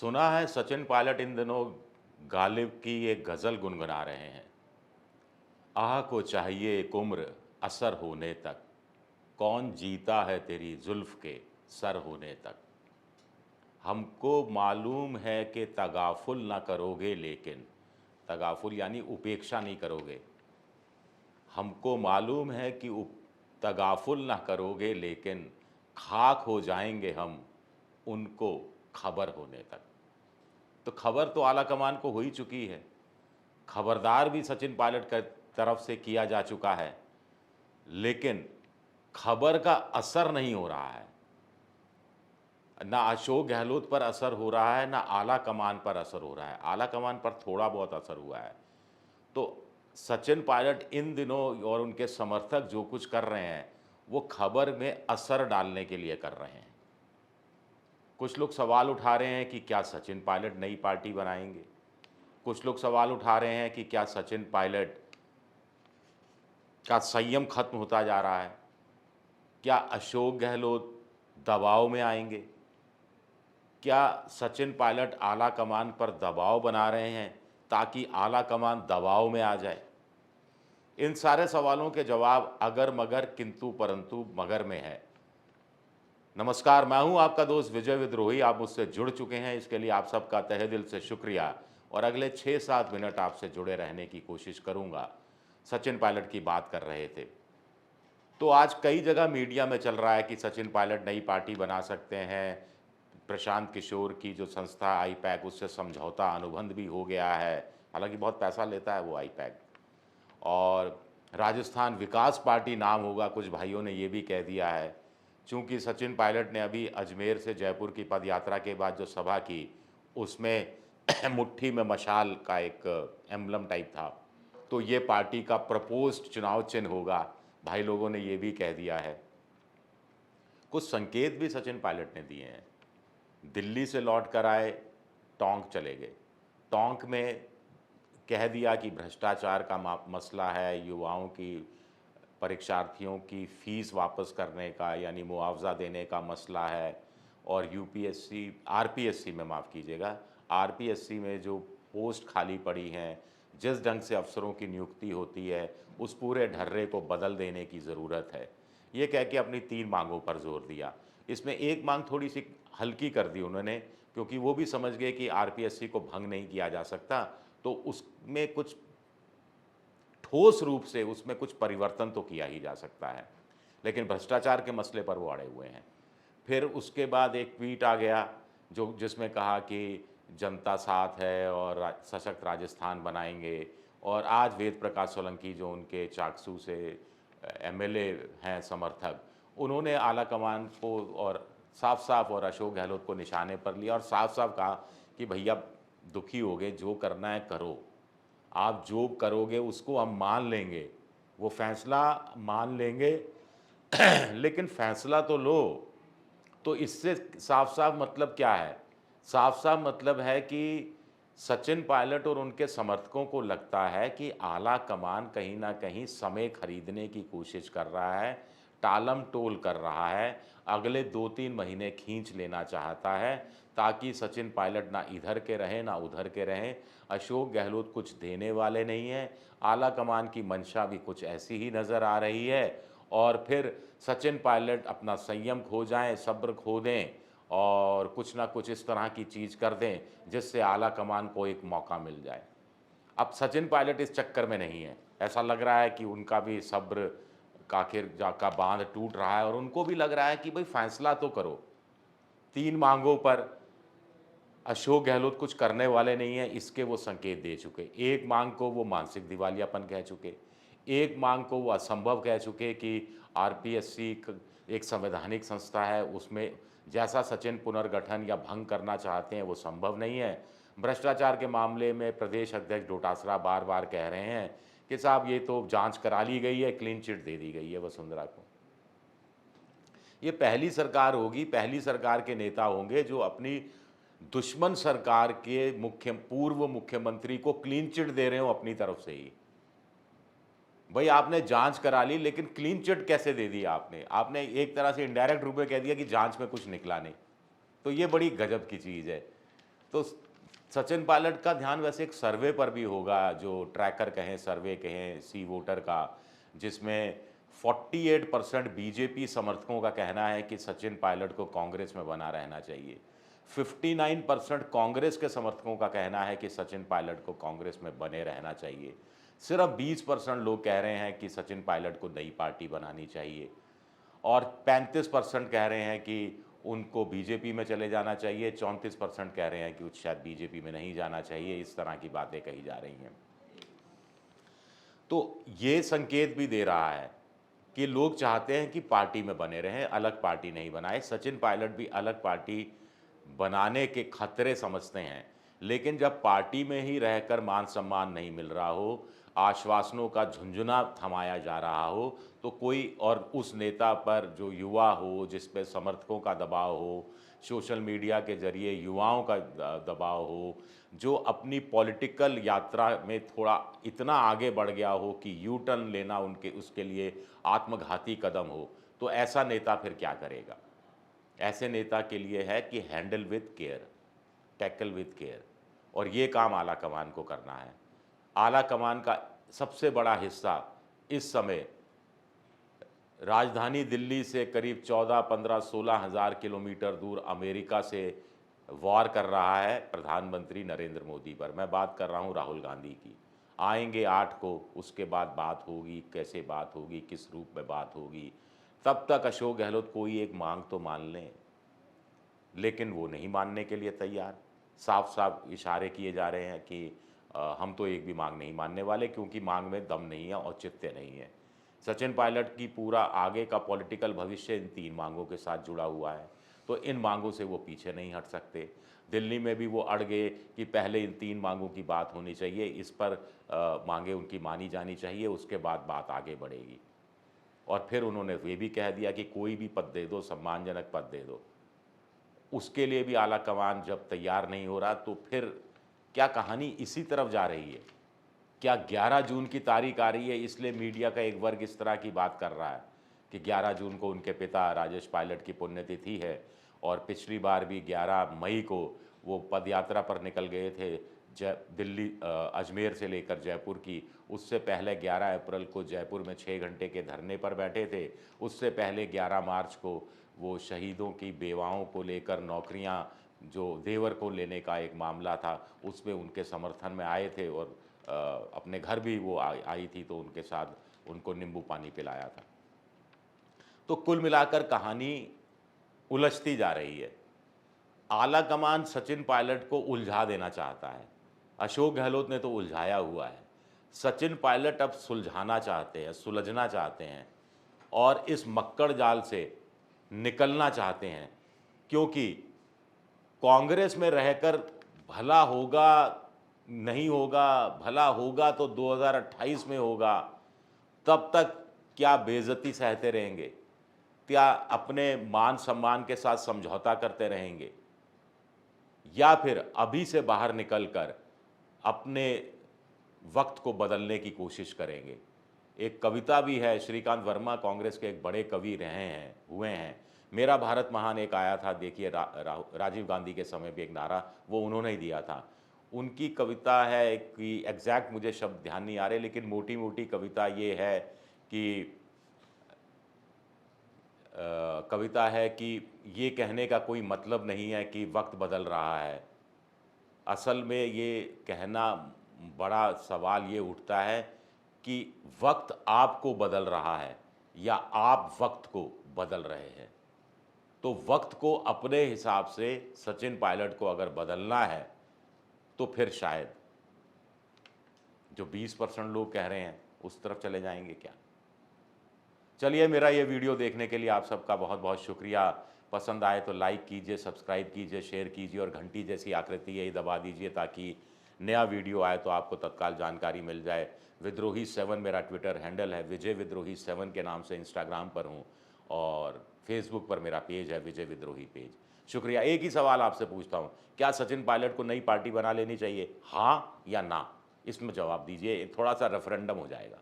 सुना है सचिन पायलट इन दिनों गालिब की एक गज़ल गुनगुना रहे हैं। आह को चाहिए एक उम्र असर होने तक, कौन जीता है तेरी जुल्फ़ के सर होने तक। हमको मालूम है कि तगाफुल ना करोगे, लेकिन तगाफुल यानी उपेक्षा नहीं करोगे। हमको मालूम है कि तगाफुल ना करोगे, लेकिन खाक हो जाएंगे हम उनको खबर होने तक। तो खबर तो आला कमान को हो ही चुकी है, खबरदार भी सचिन पायलट की तरफ से किया जा चुका है, लेकिन खबर का असर नहीं हो रहा है। ना अशोक गहलोत पर असर हो रहा है, ना आला कमान पर असर हो रहा है। आला कमान पर थोड़ा बहुत असर हुआ है। तो सचिन पायलट इन दिनों और उनके समर्थक जो कुछ कर रहे हैं, वो खबर में असर डालने के लिए कर रहे हैं। कुछ लोग सवाल उठा रहे हैं कि क्या सचिन पायलट नई पार्टी बनाएंगे। कुछ लोग सवाल उठा रहे हैं कि क्या सचिन पायलट का संयम खत्म होता जा रहा है। क्या अशोक गहलोत दबाव में आएंगे। क्या सचिन पायलट आला कमान पर दबाव बना रहे हैं ताकि आला कमान दबाव में आ जाए। इन सारे सवालों के जवाब अगर मगर किंतु परंतु मगर में है। नमस्कार, मैं हूं आपका दोस्त विजय विद्रोही। आप मुझसे जुड़ चुके हैं, इसके लिए आप सबका तहे दिल से शुक्रिया। और अगले 6-7 मिनट आपसे जुड़े रहने की कोशिश करूंगा। सचिन पायलट की बात कर रहे थे, तो आज कई जगह मीडिया में चल रहा है कि सचिन पायलट नई पार्टी बना सकते हैं। प्रशांत किशोर की जो संस्था आईपैक, उससे समझौता अनुबंध भी हो गया है। हालांकि बहुत पैसा लेता है वो आईपैक। और राजस्थान विकास पार्टी नाम होगा, कुछ भाइयों ने ये भी कह दिया है। चूंकि सचिन पायलट ने अभी अजमेर से जयपुर की पदयात्रा के बाद जो सभा की, उसमें मुट्ठी में मशाल का एक एम्बलम टाइप था, तो ये पार्टी का प्रपोज्ड चुनाव चिन्ह होगा। भाई लोगों ने ये भी कह दिया है। कुछ संकेत भी सचिन पायलट ने दिए हैं। दिल्ली से लौट कर आए, टोंक चले गए। टोंक में कह दिया कि भ्रष्टाचार का मसला है, युवाओं की, परीक्षार्थियों की फ़ीस वापस करने का यानी मुआवजा देने का मसला है। और यूपीएससी आरपीएससी में, माफ़ कीजिएगा, आरपीएससी में जो पोस्ट खाली पड़ी हैं, जिस ढंग से अफसरों की नियुक्ति होती है, उस पूरे ढर्रे को बदल देने की ज़रूरत है। ये कह के अपनी 3 मांगों पर जोर दिया। इसमें एक मांग थोड़ी सी हल्की कर दी उन्होंने, क्योंकि वो भी समझ गए कि आरपीएससी को भंग नहीं किया जा सकता, तो उसमें कुछ ठोस रूप से उसमें कुछ परिवर्तन तो किया ही जा सकता है। लेकिन भ्रष्टाचार के मसले पर वो अड़े हुए हैं। फिर उसके बाद एक ट्वीट आ गया जो जिसमें कहा कि जनता साथ है और सशक्त राजस्थान बनाएंगे। और आज वेद प्रकाश सोलंकी, जो उनके चाकसू से एमएलए हैं समर्थक, उन्होंने आला कमान को और साफ साफ और अशोक गहलोत को निशाने पर लिया और साफ साफ कहा कि भैया दुखी हो गए, जो करना है करो, आप जो करोगे उसको हम मान लेंगे, वो फैसला मान लेंगे, लेकिन फैसला तो लो। तो इससे साफ साफ मतलब क्या है? साफ साफ मतलब है कि सचिन पायलट और उनके समर्थकों को लगता है कि आला कमान कहीं ना कहीं समय खरीदने की कोशिश कर रहा है, टालम टोल कर रहा है, अगले 2-3 महीने खींच लेना चाहता है, ताकि सचिन पायलट ना इधर के रहें ना उधर के रहें। अशोक गहलोत कुछ देने वाले नहीं हैं। आला कमान की मंशा भी कुछ ऐसी ही नज़र आ रही है। और फिर सचिन पायलट अपना संयम खो जाएं, सब्र खो दें और कुछ ना कुछ इस तरह की चीज़ कर दें जिससे आला कमान को एक मौका मिल जाए। अब सचिन पायलट इस चक्कर में नहीं है। ऐसा लग रहा है कि उनका भी सब्र का आखिर का बांध टूट रहा है और उनको भी लग रहा है कि भाई फैसला तो करो। 3 मांगों पर अशोक गहलोत कुछ करने वाले नहीं हैं, इसके वो संकेत दे चुके। एक मांग को वो मानसिक दिवालियापन कह चुके, एक मांग को वो असंभव कह चुके कि आरपीएससी एक संवैधानिक संस्था है, उसमें जैसा सचिन पुनर्गठन या भंग करना चाहते हैं वो संभव नहीं है। भ्रष्टाचार के मामले में प्रदेश अध्यक्ष डोटासरा बार बार कह रहे हैं कि साहब ये तो जांच करा ली गई है, क्लीन चिट दे दी गई है वसुंधरा को। ये पहली सरकार होगी, पहली सरकार के नेता होंगे जो अपनी दुश्मन सरकार के पूर्व मुख्यमंत्री को क्लीन चिट दे रहे हो अपनी तरफ से ही। भाई आपने जांच करा ली, लेकिन क्लीन चिट कैसे दे दी आपने? आपने एक तरह से इनडायरेक्ट रूप में कह दिया कि जांच में कुछ निकला नहीं। तो ये बड़ी गजब की चीज़ है। तो सचिन पायलट का ध्यान वैसे एक सर्वे पर भी होगा, जो ट्रैकर कहें, सर्वे कहें, सी वोटर का, जिसमें 48% बीजेपी समर्थकों का कहना है कि सचिन पायलट को कांग्रेस में बना रहना चाहिए। 59% कांग्रेस के समर्थकों का कहना है कि सचिन पायलट को कांग्रेस में बने रहना चाहिए। सिर्फ 20% लोग कह रहे हैं कि सचिन पायलट को नई पार्टी बनानी चाहिए, और 35% कह रहे हैं कि उनको बीजेपी में चले जाना चाहिए, 34% कह रहे हैं कि शायद बीजेपी में नहीं जाना चाहिए। इस तरह की बातें कही जा रही हैं। तो ये संकेत भी दे रहा है कि लोग चाहते हैं कि पार्टी में बने रहें, अलग पार्टी नहीं बनाए। सचिन पायलट भी अलग पार्टी बनाने के खतरे समझते हैं, लेकिन जब पार्टी में ही रहकर मान सम्मान नहीं मिल रहा हो, आश्वासनों का झुंझुना थमाया जा रहा हो, तो कोई और उस नेता पर जो युवा हो, जिस पे समर्थकों का दबाव हो, सोशल मीडिया के ज़रिए युवाओं का दबाव हो, जो अपनी पॉलिटिकल यात्रा में थोड़ा इतना आगे बढ़ गया हो कि यू टर्न लेना उनके उसके लिए आत्मघाती कदम हो, तो ऐसा नेता फिर क्या करेगा? ऐसे नेता के लिए है कि handle with care, tackle with care, और ये काम आला कमान को करना है। आला कमान का सबसे बड़ा हिस्सा इस समय राजधानी दिल्ली से करीब 14, 15, 16 हज़ार किलोमीटर दूर अमेरिका से वार कर रहा है प्रधानमंत्री नरेंद्र मोदी पर। मैं बात कर रहा हूँ राहुल गांधी की। आएंगे 8 को, उसके बाद बात होगी, कैसे बात होगी, किस रूप में बात होगी। तब तक अशोक गहलोत कोई एक मांग तो मान लें, लेकिन वो नहीं मानने के लिए तैयार। साफ साफ इशारे किए जा रहे हैं कि हम तो एक भी मांग नहीं मानने वाले, क्योंकि मांग में दम नहीं है, औचित्य नहीं है। सचिन पायलट की पूरा आगे का पॉलिटिकल भविष्य इन 3 मांगों के साथ जुड़ा हुआ है, तो इन मांगों से वो पीछे नहीं हट सकते। दिल्ली में भी वो अड़ गए कि पहले इन 3 मांगों की बात होनी चाहिए, इस पर मांगें उनकी मानी जानी चाहिए, उसके बाद बात आगे बढ़ेगी। और फिर उन्होंने ये भी कह दिया कि कोई भी पद दे दो, सम्मानजनक पद दे दो। उसके लिए भी आला कमान जब तैयार नहीं हो रहा, तो फिर क्या कहानी इसी तरफ जा रही है? क्या 11 जून की तारीख आ रही है, इसलिए मीडिया का एक वर्ग इस तरह की बात कर रहा है कि 11 जून को उनके पिता राजेश पायलट की पुण्यतिथि है, और पिछली बार भी 11 मई को वो पदयात्रा पर निकल गए थे दिल्ली अजमेर से लेकर जयपुर की। उससे पहले 11 अप्रैल को जयपुर में 6 घंटे के धरने पर बैठे थे। उससे पहले 11 मार्च को वो शहीदों की बेवाओं को लेकर नौकरियां, जो देवर को लेने का एक मामला था, उसमें उनके समर्थन में आए थे, और अपने घर भी वो आई थी, तो उनके साथ उनको नींबू पानी पिलाया था। तो कुल मिलाकर कहानी उलझती जा रही है। आला कमान सचिन पायलट को उलझा देना चाहता है। अशोक गहलोत ने तो उलझाया हुआ है। सचिन पायलट अब सुलझाना चाहते हैं, सुलझना चाहते हैं, और इस मक्कड़ जाल से निकलना चाहते हैं, क्योंकि कांग्रेस में रहकर भला होगा नहीं होगा, भला होगा तो 2028 में होगा, तब तक क्या बेइज्जती सहते रहेंगे? क्या अपने मान सम्मान के साथ समझौता करते रहेंगे, या फिर अभी से बाहर निकलकर अपने वक्त को बदलने की कोशिश करेंगे? एक कविता भी है, श्रीकांत वर्मा कांग्रेस के एक बड़े कवि हुए हैं। मेरा भारत महान एक आया था, देखिए राजीव गांधी के समय भी एक नारा वो उन्होंने ही दिया था। उनकी कविता है कि एग्जैक्ट मुझे शब्द ध्यान नहीं आ रहे, लेकिन मोटी मोटी कविता ये है कि ये कहने का कोई मतलब नहीं है कि वक्त बदल रहा है। असल में ये कहना, बड़ा सवाल ये उठता है कि वक्त आपको बदल रहा है या आप वक्त को बदल रहे हैं। तो वक्त को अपने हिसाब से सचिन पायलट को अगर बदलना है, तो फिर शायद जो 20% लोग कह रहे हैं उस तरफ चले जाएंगे क्या? चलिए, मेरा ये वीडियो देखने के लिए आप सबका बहुत बहुत शुक्रिया। पसंद आए तो लाइक कीजिए, सब्सक्राइब कीजिए, शेयर कीजिए, और घंटी जैसी आकृति यही दबा दीजिए, ताकि नया वीडियो आए तो आपको तत्काल जानकारी मिल जाए। विद्रोही 7 मेरा ट्विटर हैंडल है, विजय विद्रोही 7 के नाम से इंस्टाग्राम पर हूँ, और फेसबुक पर मेरा पेज है विजय विद्रोही पेज। शुक्रिया। एक ही सवाल आपसे पूछता हूँ, क्या सचिन पायलट को नई पार्टी बना लेनी चाहिए, हाँ या ना? इसमें जवाब दीजिए, थोड़ा सा रेफरेंडम हो जाएगा।